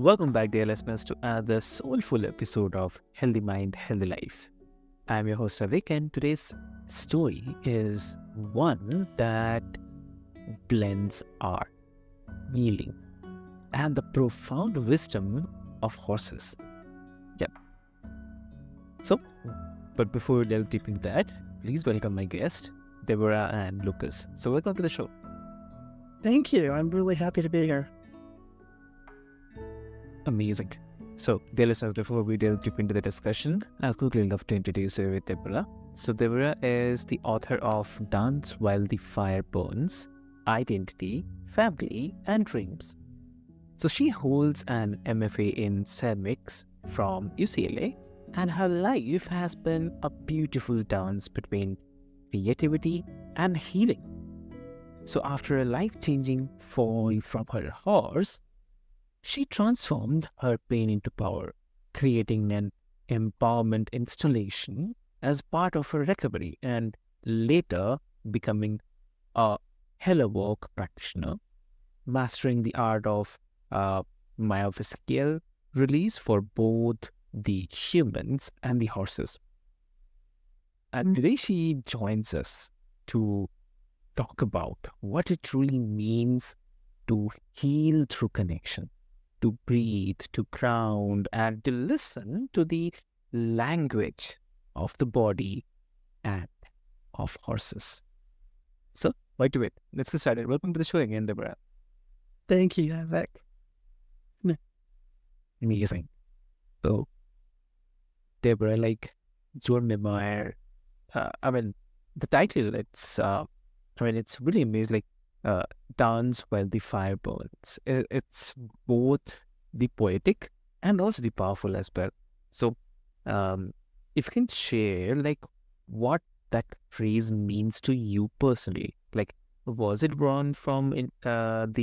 Welcome back, dear listeners, to another soulful episode of Healthy Mind, Healthy Life. I'm your host, Avik, and today's story is one that blends art, healing, and the profound wisdom of horses. Yep. But before we delve deep into that, please welcome my guest, Deborah and Lucas. So welcome to the show. Thank you. I'm really happy to be here. Amazing. So, dear listeners, before we delve deep into the discussion, I'd quickly love to introduce you with Deborah. So, Deborah is the author of Dance While the Fire Burns, Identity, Family, and Dreams. So, she holds an MFA in ceramics from UCLA, and her life has been a beautiful dance between creativity and healing. So, after a life-changing fall from her horse, she transformed her pain into power, creating an empowerment installation as part of her recovery and later becoming a Hellerwork practitioner, mastering the art of myofascial release for both the humans and the horses. And today she joins us to talk about what it truly means to heal through connection, to breathe, to ground, and to listen to the language of the body and of horses. So, why do it? Let's get started. Welcome to the show again, Deborah. Thank you, Avik. Amazing. So, Deborah, like your memoir, the title, it's really amazing. Dance While the Fire Burns. It's both the poetic and also the powerful as well. So, if you can share, what that phrase means to you personally. Was it born from from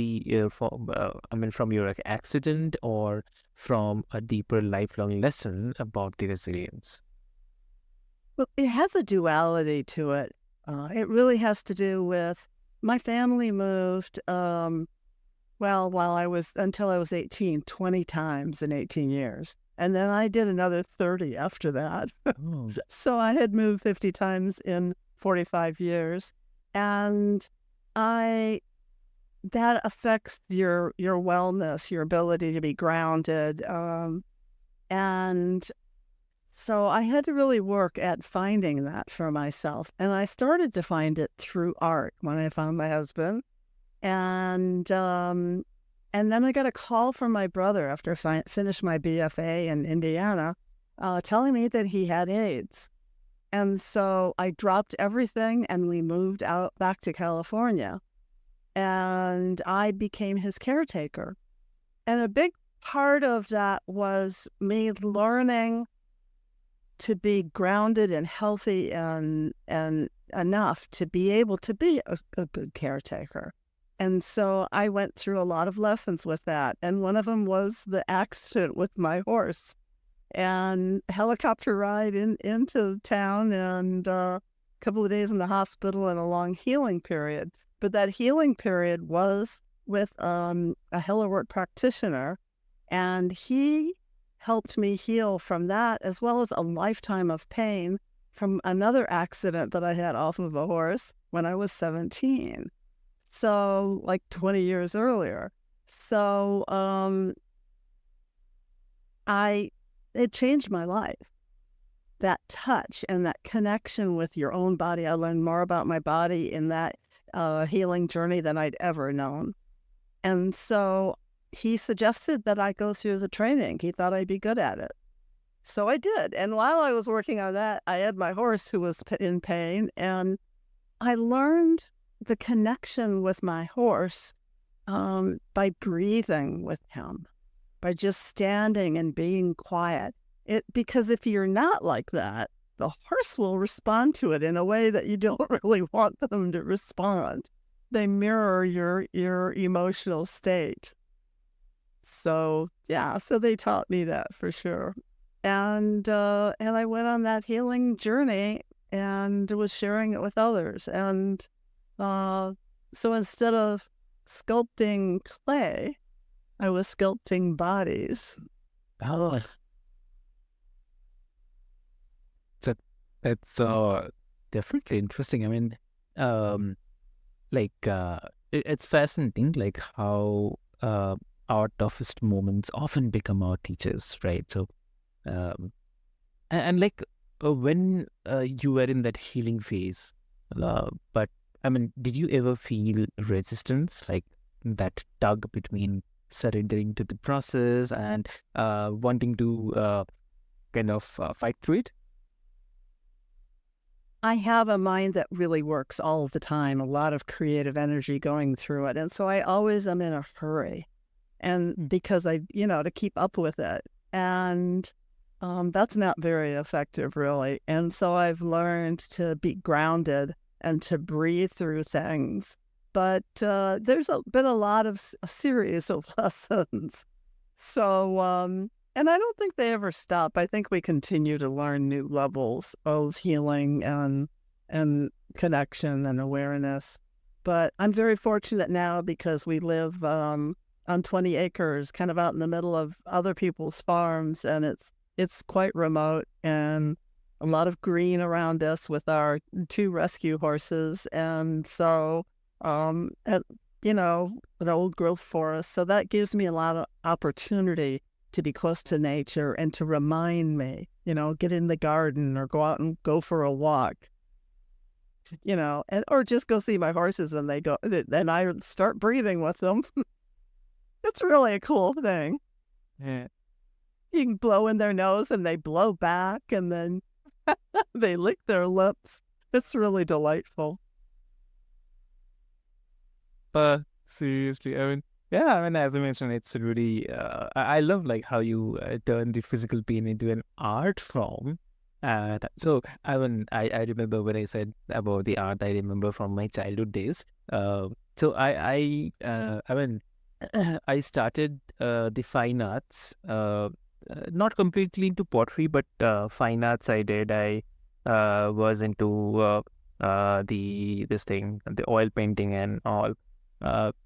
your accident or from a deeper lifelong lesson about the resilience? Well, it has a duality to it. It really has to do with my family moved, until I was 18, 20 times in 18 years. And then I did another 30 after that. Oh. So I had moved 50 times in 45 years. And that affects your wellness, your ability to be grounded. And so I had to really work at finding that for myself. And I started to find it through art when I found my husband. And then I got a call from my brother after I finished my BFA in Indiana, telling me that he had AIDS. And so I dropped everything and we moved out back to California. And I became his caretaker. And a big part of that was me learning to be grounded and healthy and enough to be able to be a good caretaker. And so I went through a lot of lessons with that. And one of them was the accident with my horse and helicopter ride into town and a couple of days in the hospital and a long healing period. But that healing period was with a Hellerwork practitioner, and he helped me heal from that, as well as a lifetime of pain from another accident that I had off of a horse when I was 17. So, 20 years earlier. So, it changed my life. That touch and that connection with your own body. I learned more about my body in that healing journey than I'd ever known. And so he suggested that I go through the training. He thought I'd be good at it. So I did. And while I was working on that, I had my horse who was in pain. And I learned the connection with my horse by breathing with him, by just standing and being quiet. Because if you're not like that, the horse will respond to it in a way that you don't really want them to respond. They mirror your emotional state. So they taught me that for sure. And I went on that healing journey and was sharing it with others. And so instead of sculpting clay, I was sculpting bodies. Oh, that that's definitely interesting. I mean, um, it's fascinating, like how our toughest moments often become our teachers, right? So, um, and like when you were in that healing phase, but I mean, did you ever feel resistance, like that tug between surrendering to the process and wanting to kind of fight through it? I have a mind that really works all the time, a lot of creative energy going through it. And so I always am in a hurry. And because to keep up with it. And that's not very effective, really. And so I've learned to be grounded and to breathe through things. But there's been a lot of a series of lessons. So, and I don't think they ever stop. I think we continue to learn new levels of healing and connection and awareness. But I'm very fortunate now because we live on 20 acres, kind of out in the middle of other people's farms, and it's quite remote and a lot of green around us with our 2 rescue horses, and so and, an old growth forest. So that gives me a lot of opportunity to be close to nature and to remind me, get in the garden or go out and go for a walk, and or just go see my horses and then I start breathing with them. It's really a cool thing. Yeah. You can blow in their nose and they blow back and then they lick their lips. It's really delightful. Seriously, I mean, yeah, I mean, as I mentioned, it's really, I love like how you turn the physical pain into an art form. So I remember when I said about the art, I remember from my childhood days. So I mean, I started the fine arts, not completely into pottery, but fine arts I did. I was into the oil painting and all.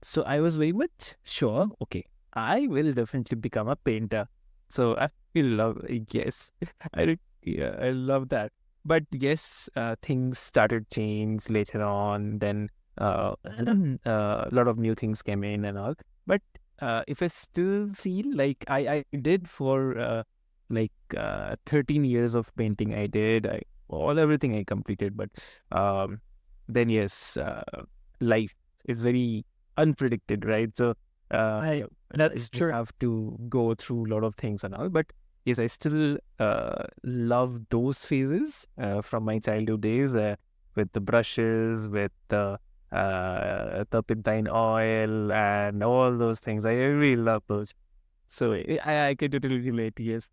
So I was very much sure, okay, I will definitely become a painter. So I love, yes, I love that. But yes, things started change later on. Then a lot of new things came in and all. But if I still feel like I did for 13 years of painting, I did everything I completed. But then yes, life is very unpredicted, right? So That's you true. have to go through a lot of things and all. But yes, I still love those phases from my childhood days with the brushes, with the turpentine oil and all those things. I really love those. So I can totally relate, yes.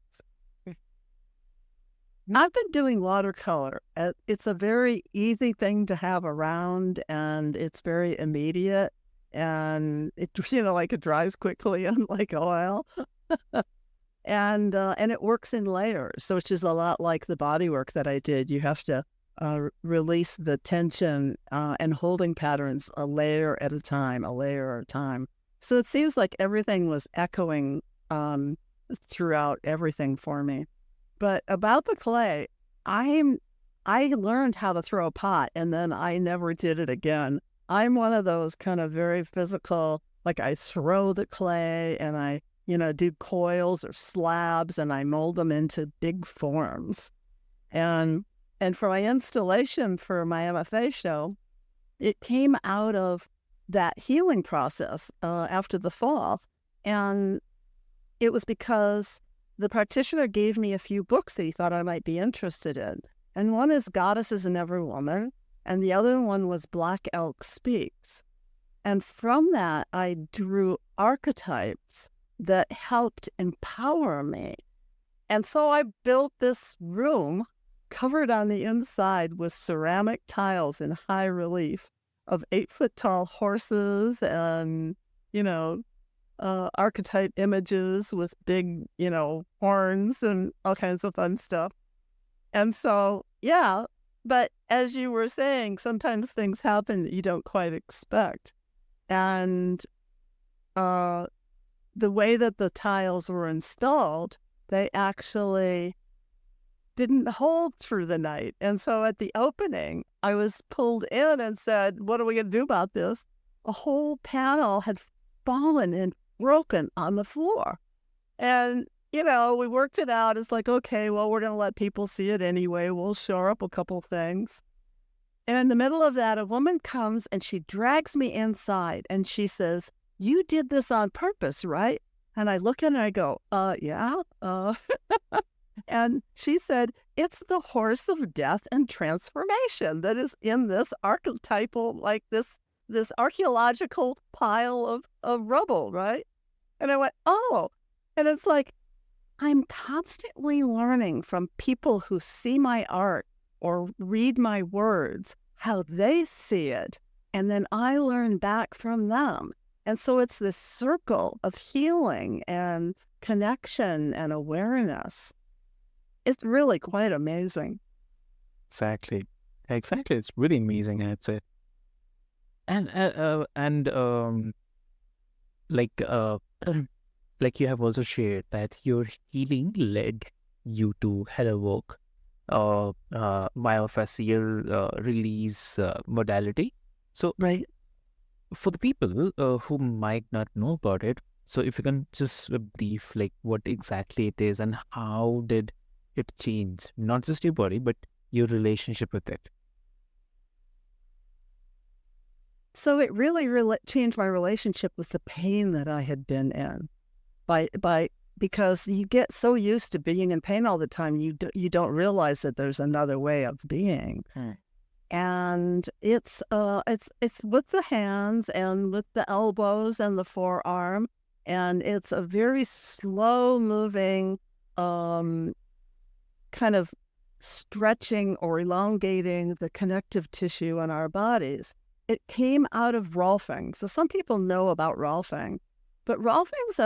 I've been doing watercolor. It's a very easy thing to have around, and it's very immediate, and it like it dries quickly, unlike oil, and it works in layers, which is a lot like the body work that I did. You have to release the tension and holding patterns a layer at a time, a layer at a time. So it seems like everything was echoing throughout everything for me. But about the clay, I learned how to throw a pot and then I never did it again. I'm one of those kind of very physical, like I throw the clay and I, do coils or slabs and I mold them into big forms. And for my installation for my MFA show, it came out of that healing process after the fall. And it was because the practitioner gave me a few books that he thought I might be interested in. And one is Goddesses in Every Woman, and the other one was Black Elk Speaks. And from that, I drew archetypes that helped empower me. And so I built this room covered on the inside with ceramic tiles in high relief of 8-foot-tall horses and, archetype images with big, horns and all kinds of fun stuff. And so, yeah, but as you were saying, sometimes things happen that you don't quite expect. And the way that the tiles were installed, they actually didn't hold through the night. And so at the opening, I was pulled in and said, what are we going to do about this? A whole panel had fallen and broken on the floor. And, we worked it out. It's like, okay, well, we're going to let people see it anyway. We'll shore up a couple things. And in the middle of that, a woman comes and she drags me inside and she says, you did this on purpose, right? And I look at her and I go, yeah. And she said, it's the horse of death and transformation that is in this archetypal, like this archaeological pile of rubble, right? And I went, oh. And it's like, I'm constantly learning from people who see my art or read my words, how they see it. And then I learn back from them. And so it's this circle of healing and connection and awareness. It's really quite amazing. Exactly. It's really amazing, I'd say. And like like you have also shared that your healing led you to Hellerwork, myofascial release modality. So, Right. for the people who might not know about it, so if you can just brief like what exactly it is and how did it change not just your body but your relationship with it. So it really changed my relationship with the pain that I had been in, because you get so used to being in pain all the time, you don't realize that there's another way of being. And it's with the hands and with the elbows and the forearm, and it's a very slow moving kind of stretching or elongating the connective tissue in our bodies. It came out of Rolfing. So some people know about Rolfing, but Rolfing's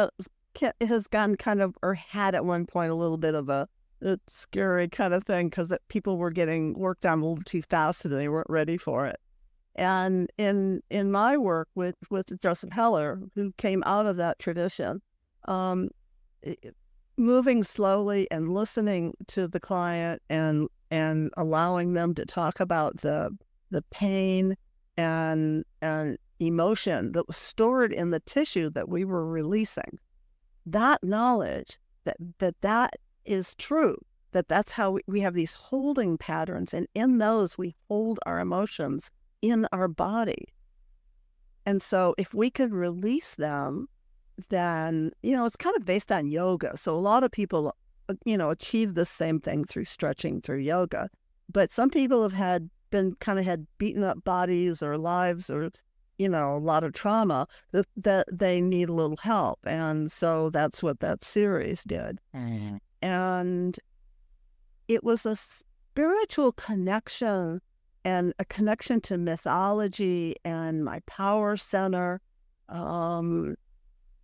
has gotten kind of, or had at one point, a little bit of a scary kind of thing because people were getting worked on a little too fast and they weren't ready for it. And in my work with Joseph Heller, who came out of that tradition, moving slowly and listening to the client and allowing them to talk about the pain and emotion that was stored in the tissue that we were releasing. That knowledge that is true, that's how we have these holding patterns, and in those we hold our emotions in our body. And so if we could release them, then, it's kind of based on yoga. So a lot of people, achieve the same thing through stretching, through yoga. But some people have had beaten up bodies or lives or, a lot of trauma that they need a little help. And so that's what that series did. Mm-hmm. And it was a spiritual connection and a connection to mythology and my power center,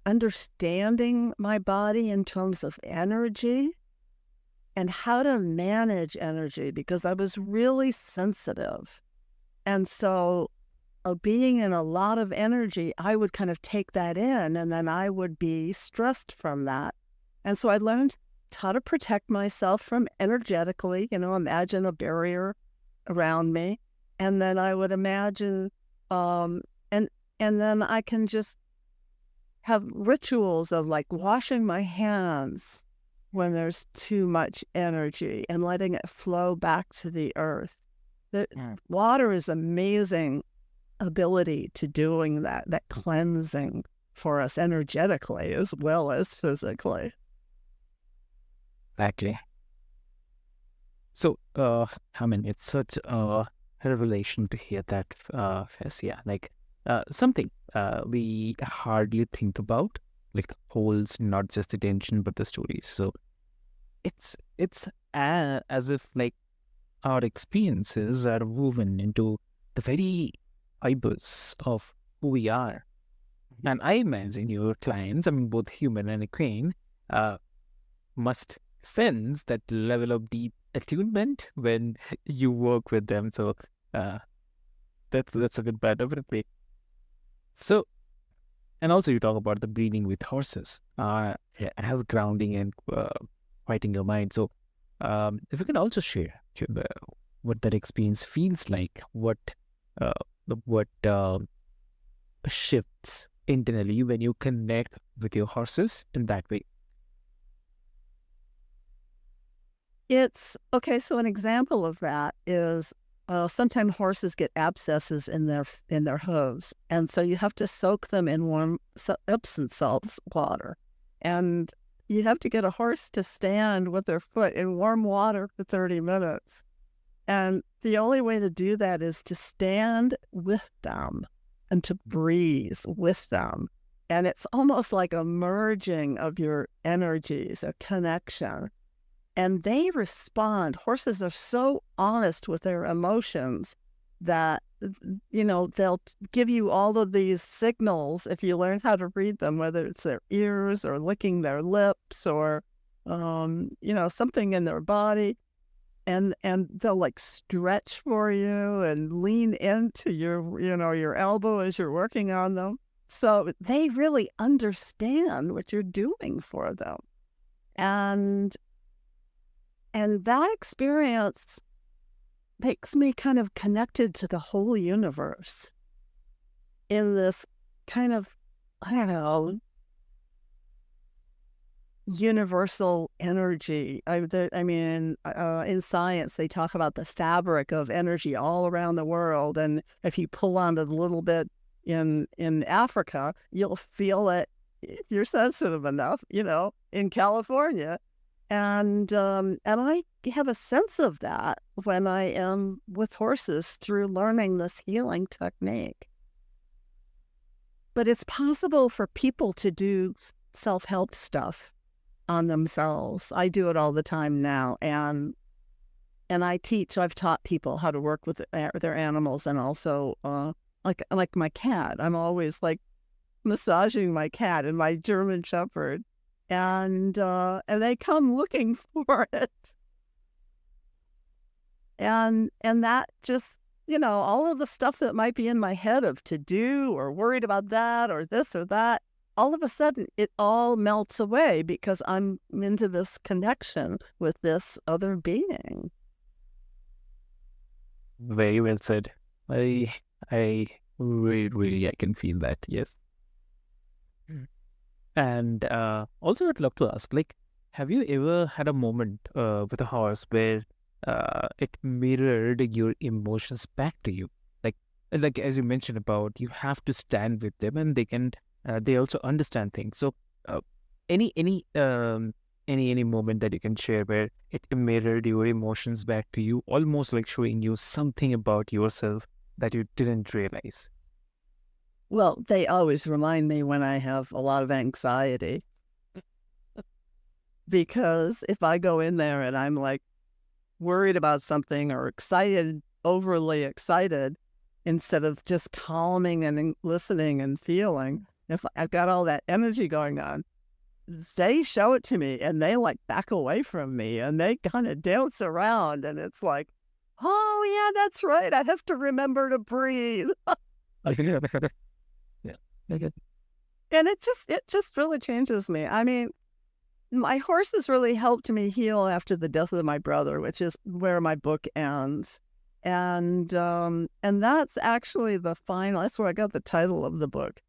understanding my body in terms of energy and how to manage energy, because I was really sensitive. And so being in a lot of energy, I would kind of take that in and then I would be stressed from that. And so I learned how to protect myself from energetically, imagine a barrier around me. And then I would imagine, and then I can just have rituals of like washing my hands when there's too much energy and letting it flow back to the earth. Water is amazing ability to doing that cleansing for us energetically as well as physically. Exactly. So, it's such a revelation to hear that, fascia, like something we hardly think about, like holds not just the tension but the stories. So, it's as if like our experiences are woven into the very fibers of who we are. And I imagine your clients, both human and equine, must sense that level of deep attunement when you work with them. So that's a good part, definitely. So, And also you talk about the breathing with horses as grounding and quieting your mind. So if you can also share what that experience feels like, what shifts internally when you connect with your horses in that way. It's okay. So an example of that is sometimes horses get abscesses in their hooves, and so you have to soak them in warm Epsom salts water, and you have to get a horse to stand with their foot in warm water for 30 minutes. And the only way to do that is to stand with them and to breathe with them. And it's almost like a merging of your energies, a connection. And they respond. Horses are so honest with their emotions that, they'll give you all of these signals if you learn how to read them, whether it's their ears or licking their lips or, something in their body. And they'll like stretch for you and lean into your elbow as you're working on them. So they really understand what you're doing for them. And that experience makes me kind of connected to the whole universe in this kind of, I don't know, universal energy. In science, they talk about the fabric of energy all around the world. And if you pull on it a little bit in Africa, you'll feel it if you're sensitive enough, in California. And I have a sense of that when I am with horses through learning this healing technique. But it's possible for people to do self-help stuff on themselves. I do it all the time now, and I've taught people how to work with their animals, and also like my cat. I'm always like massaging my cat and my German Shepherd, and they come looking for it, and that just all of the stuff that might be in my head of to do or worried about that or this or that, all of a sudden it all melts away because I'm into this connection with this other being. Very well said. I really I can feel that. Yes. And also, I'd love to ask, have you ever had a moment with a horse where it mirrored your emotions back to you? Like as you mentioned about, you have to stand with them, and they also understand things. So, any moment that you can share where it mirrored your emotions back to you, almost like showing you something about yourself that you didn't realize. Well, they always remind me when I have a lot of anxiety, because if I go in there and I'm like worried about something or excited, overly excited, instead of just calming and listening and feeling, if I've got all that energy going on, they show it to me and they like back away from me and they kind of dance around, and it's like, oh yeah, that's right, I have to remember to breathe. Yeah. And it just really changes me. I mean, my horses really helped me heal after the death of my brother, which is where my book ends. And that's actually that's where I got the title of the book.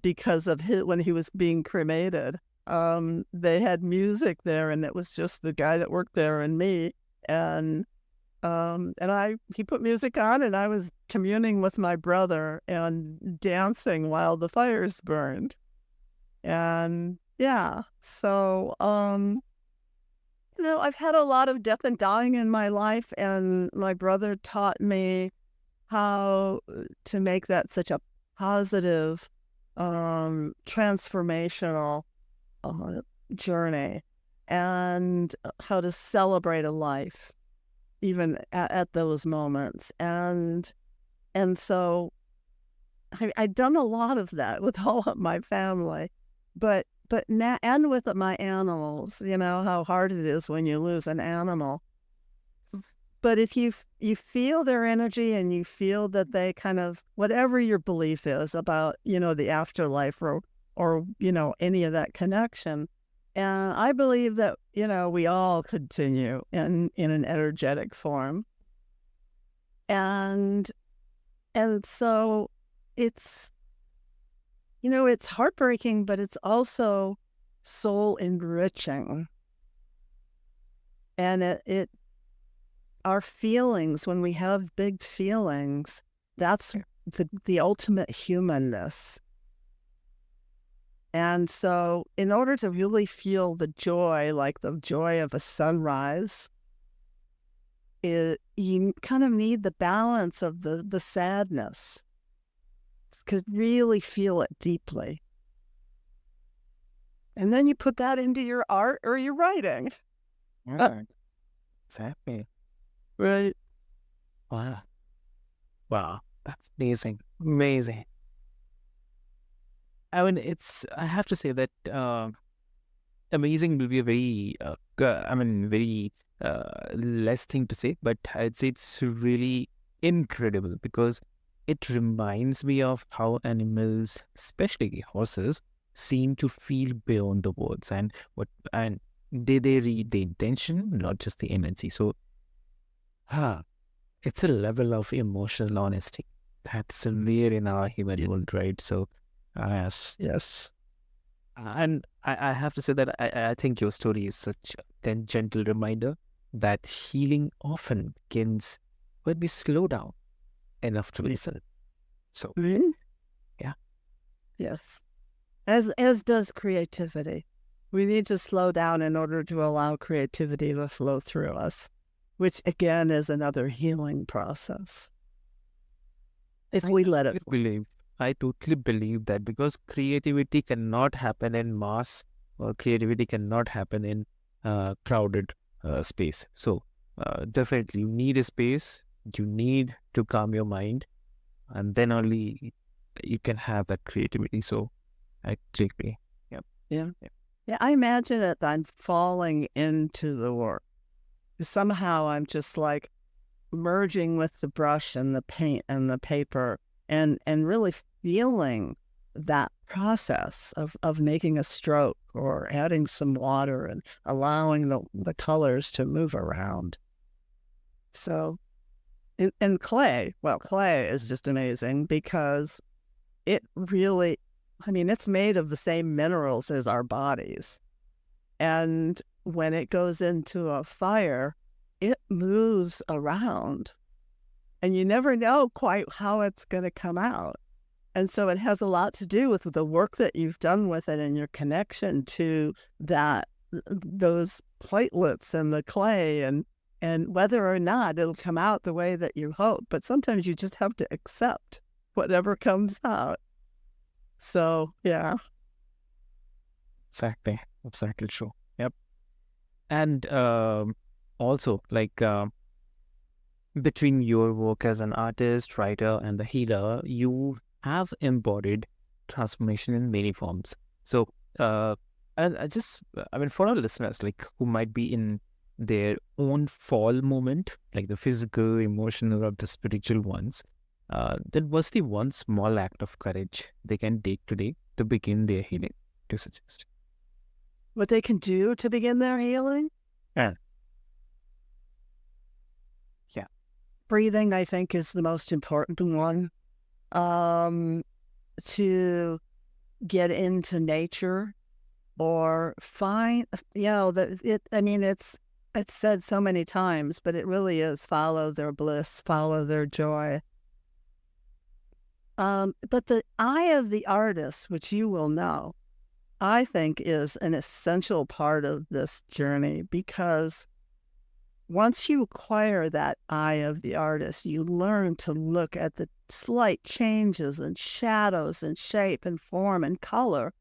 Because of when he was being cremated, they had music there, and it was just the guy that worked there and me, and he put music on, and I was communing with my brother and dancing while the fires burned, and yeah, so I've had a lot of death and dying in my life, and my brother taught me how to make that such a positive, transformational journey, and how to celebrate a life even at those moments. And so I've done a lot of that with all of my family, but now, and with my animals, how hard it is when you lose an animal. But if you feel their energy and you feel that they kind of, whatever your belief is about, the afterlife or any of that connection, and I believe that, we all continue in an energetic form. And so it's, it's heartbreaking, but it's also soul enriching. And our feelings, when we have big feelings, that's the ultimate humanness. And so in order to really feel the joy, like the joy of a sunrise, you kind of need the balance of the sadness, because really feel it deeply. And then you put that into your art or your writing. Yeah, exactly. Right. Wow, that's amazing. Amazing. I mean, I have to say that amazing will be a very, very less thing to say, but I'd say it's really incredible because it reminds me of how animals, especially horses, seem to feel beyond the words and they read the intention, not just the energy. So, it's a level of emotional honesty that's rare in our human world, right? So, yes. And I have to say that I think your story is such a gentle reminder that healing often begins when we slow down enough to listen. So, yeah. Yes. As does creativity. We need to slow down in order to allow creativity to flow through us, which again is another healing process. If we let it. I totally believe that because creativity cannot happen in mass or creativity cannot happen in crowded space. So definitely you need a space, you need to calm your mind, and then only you can have that creativity. So I agree. Yep. Yeah, I imagine that I'm falling into the work. Somehow I'm just like merging with the brush and the paint and the paper and really feeling that process of making a stroke or adding some water and allowing the colors to move around. So, and clay is just amazing because it really, it's made of the same minerals as our bodies. And when it goes into a fire, it moves around. And you never know quite how it's going to come out. And so it has a lot to do with the work that you've done with it and your connection to those platelets and the clay and whether or not it'll come out the way that you hope. But sometimes you just have to accept whatever comes out. So, yeah. Exactly true. Yep. And also, like, between your work as an artist, writer, and the healer, you have embodied transformation in many forms. So, and for our listeners, like, who might be in their own fall moment, like the physical, emotional, or the spiritual ones, then what's the one small act of courage they can take today to begin their healing, to suggest? What they can do to begin their healing? Yeah. Breathing, I think, is the most important one. To get into nature or find, it's said so many times, but it really is follow their bliss, follow their joy. But the eye of the artist, which you will know, I think is an essential part of this journey because once you acquire that eye of the artist, you learn to look at the slight changes and shadows and shape and form and color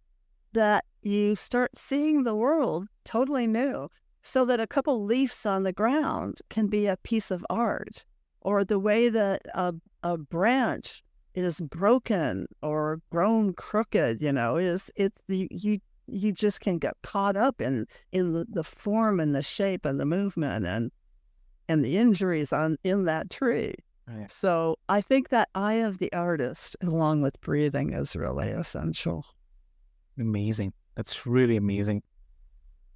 that you start seeing the world totally new. So that a couple leaves on the ground can be a piece of art, or the way that a branch is broken or grown crooked, you just can get caught up in the form and the shape and the movement and the injuries in that tree. Right. So I think that eye of the artist, along with breathing, is really essential. Amazing. That's really amazing.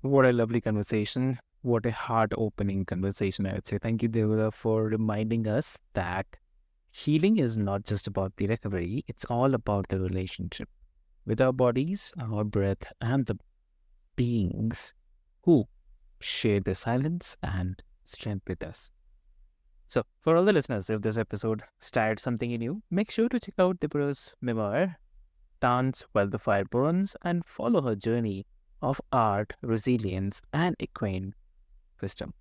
What a lovely conversation. What a heart-opening conversation, I would say. Thank you, Deborah, for reminding us that healing is not just about the recovery. It's all about the relationship with our bodies, our breath, and the beings who share their silence and strength with us. So, for all the listeners, if this episode stirred something in you, make sure to check out Deborah's memoir, Dance While the Fire Burns, and follow her journey of art, resilience, and equine wisdom.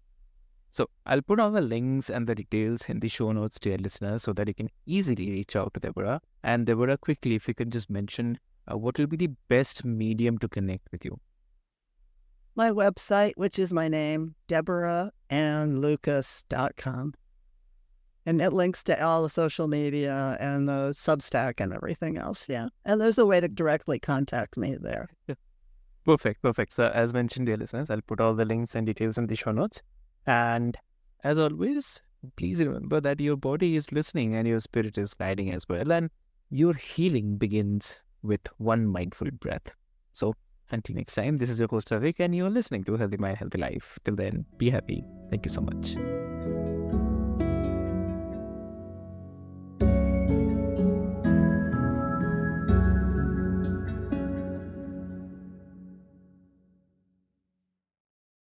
So, I'll put all the links and the details in the show notes to your listeners so that you can easily reach out to Deborah. And Deborah, quickly, if you could just mention what will be the best medium to connect with you? My website, which is my name, DeborahAnnLucas.com. And it links to all the social media and the Substack and everything else. Yeah. And there's a way to directly contact me there. Perfect. So, as mentioned, dear listeners, I'll put all the links and details in the show notes. And as always, please remember that your body is listening and your spirit is guiding as well. And your healing begins with one mindful breath. So, until next time, this is your host Avik, and you're listening to Healthy Mind, Healthy Life. Till then, be happy. Thank you so much.